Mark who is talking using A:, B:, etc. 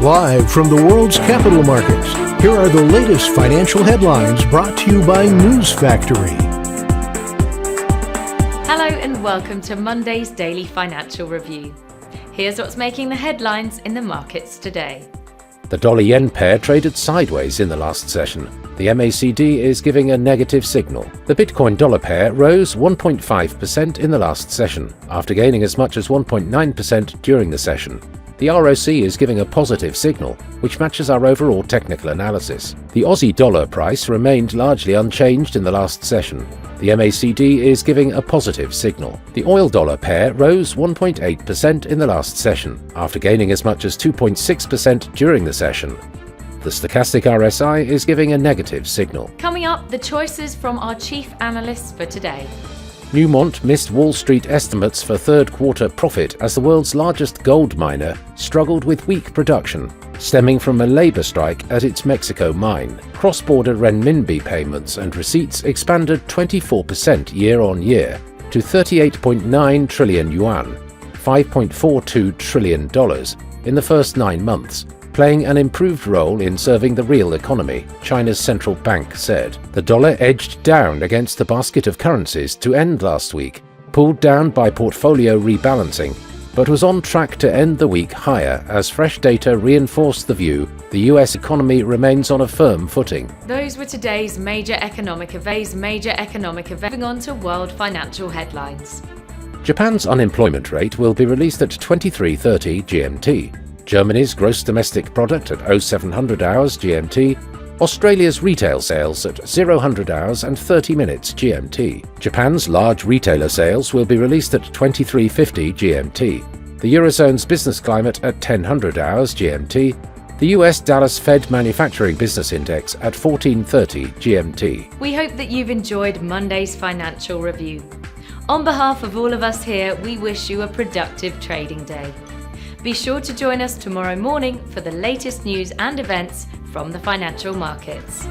A: Live from the world's capital markets, here are the latest financial headlines brought to you by News Factory.
B: Hello and welcome to Monday's Daily Financial Review. Here's what's making the headlines in the markets today.
C: The dollar-yen pair traded sideways in the last session. The MACD is giving a negative signal. The Bitcoin-dollar pair rose 1.5% in the last session, after gaining as much as 1.9% during the session. The ROC is giving a positive signal, which matches our overall technical analysis. The Aussie dollar price remained largely unchanged in the last session. The MACD is giving a positive signal. The oil-dollar pair rose 1.8% in the last session, after gaining as much as 2.6% during the session. The stochastic RSI is giving a negative signal.
B: Coming up, the choices from our chief analysts for today.
C: Newmont missed Wall Street estimates for third quarter profit as the world's largest gold miner struggled with weak production, stemming from a labor strike at its Mexico mine. Cross-border renminbi payments and receipts expanded 24% year-on-year to 38.9 trillion yuan, $5.42 trillion in the first 9 months, playing an improved role in serving the real economy, China's central bank said. The dollar edged down against the basket of currencies to end last week, pulled down by portfolio rebalancing, but was on track to end the week higher as fresh data reinforced the view the US economy remains on a firm footing.
B: Those were today's major economic events. Moving on to world financial headlines.
C: Japan's unemployment rate will be released at 23:30 GMT. Germany's gross domestic product at 0700 hours GMT, Australia's retail sales at 0000 hours and 30 minutes GMT. Japan's large retailer sales will be released at 23:50 GMT. The Eurozone's business climate at 1000 hours GMT. The US Dallas Fed Manufacturing Business Index at 14:30 GMT.
B: We hope that you've enjoyed Monday's financial review. On behalf of all of us here, we wish you a productive trading day. Be sure to join us tomorrow morning for the latest news and events from the financial markets.